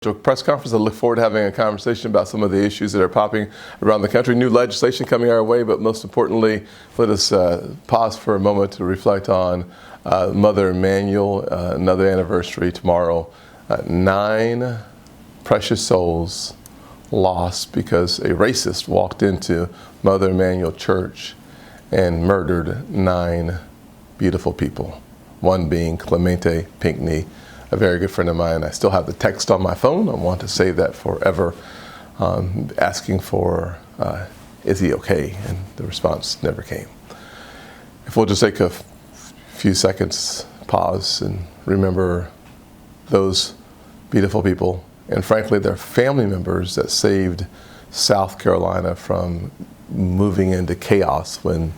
Press conference. I look forward to having a conversation about some of the issues that are popping around the country. New legislation coming our way, but most importantly, let us pause for a moment to reflect on Mother Emanuel, another anniversary tomorrow. 9 precious souls lost because a racist walked into Mother Emanuel Church and murdered 9 beautiful people, one being Clemente Pinckney, a very good friend of mine. I still have the text on my phone. I want to save that forever, asking for, is he okay? And the response never came. If we'll just take a few seconds, pause, and remember those beautiful people, and frankly, their family members that saved South Carolina from moving into chaos when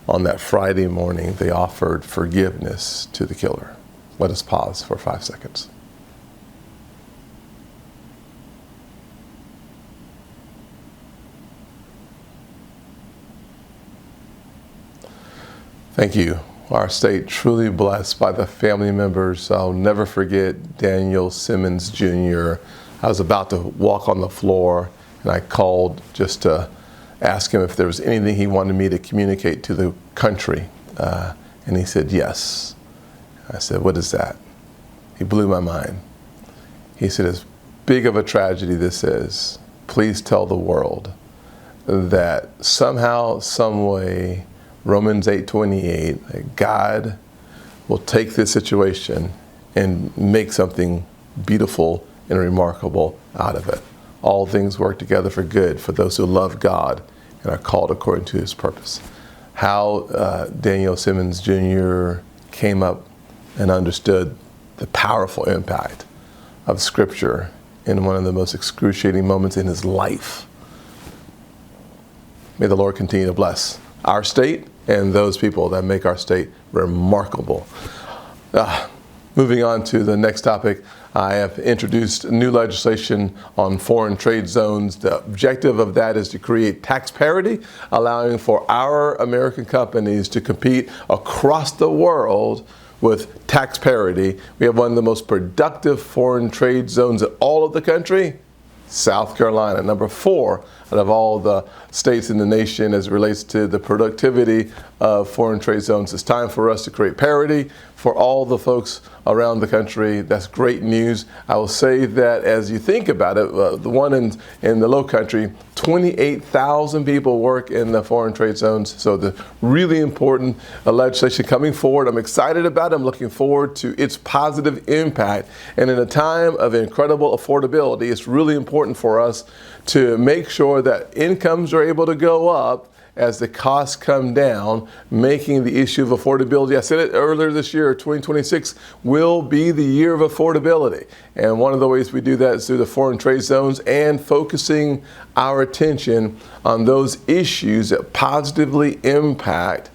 on that Friday morning they offered forgiveness to the killer. Let us pause for 5 seconds. Thank you. Our state truly blessed by the family members. I'll never forget Daniel Simmons Jr. I was about to walk on the floor and I called just to ask him if there was anything he wanted me to communicate to the country. And he said, yes. I said, what is that? He blew my mind. He said, as big of a tragedy this is, please tell the world that somehow, some way, Romans 8:28, that God will take this situation and make something beautiful and remarkable out of it. All things work together for good for those who love God and are called according to his purpose. How Daniel Simmons Jr. came up and understood the powerful impact of Scripture in one of the most excruciating moments in his life. May the Lord continue to bless our state and those people that make our state remarkable. Moving on to the next topic, I have introduced new legislation on foreign trade zones. The objective of that is to create tax parity, allowing for our American companies to compete across the world with tax parity. We have one of the most productive foreign trade zones in all of the country, South Carolina, number 4 out of all the states in the nation as it relates to the productivity of foreign trade zones. It's time for us to create parity for all the folks around the country. That's great news. I will say that as you think about it, the one in the low country, 28,000 people work in the foreign trade zones. So the really important legislation coming forward. I'm excited about it. I'm looking forward to its positive impact. And in a time of incredible affordability, it's really important for us to make sure that incomes are able to go up as the costs come down, making the issue of affordability. I said it earlier this year, 2026 will be the year of affordability. And one of the ways we do that is through the foreign trade zones and focusing our attention on those issues that positively impact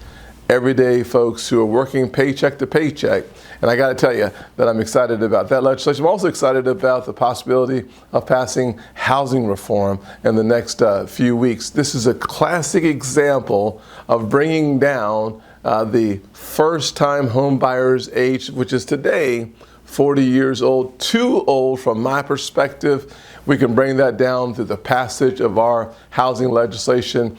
everyday folks who are working paycheck to paycheck. And I got to tell you that I'm excited about that legislation. I'm also excited about the possibility of passing housing reform in the next few weeks. This is a classic example of bringing down the first-time home buyer's age, which is today 40 years old, too old from my perspective. We can bring that down through the passage of our housing legislation.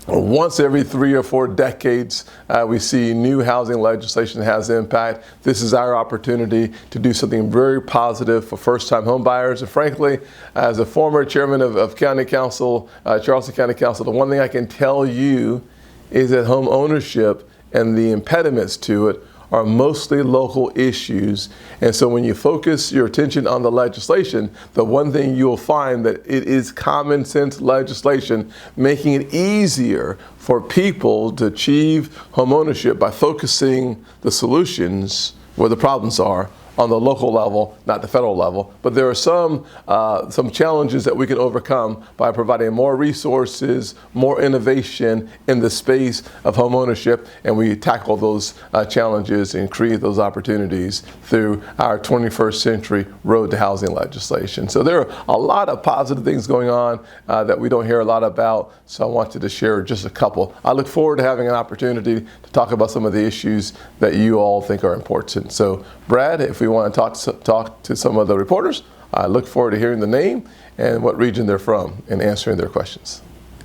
Once every 3 or 4 decades, we see new housing legislation that has impact. This is our opportunity to do something very positive for first-time home buyers. And frankly, as a former chairman of County Council, Charleston County Council, the one thing I can tell you is that home ownership and the impediments to it are mostly local issues. And so when you focus your attention on the legislation, the one thing you'll find that it is common sense legislation, making it easier for people to achieve home ownership by focusing the solutions where the problems are on the local level, not the federal level. But there are some challenges that we can overcome by providing more resources, more innovation in the space of home ownership, and we tackle those challenges and create those opportunities through our 21st century road to housing legislation. So there are a lot of positive things going on that we don't hear a lot about, so I wanted to share just a couple. I look forward to having an opportunity to talk about some of the issues that you all think are important. So Brad, if we want to talk to some of the reporters, I look forward to hearing the name and what region they're from and answering their questions.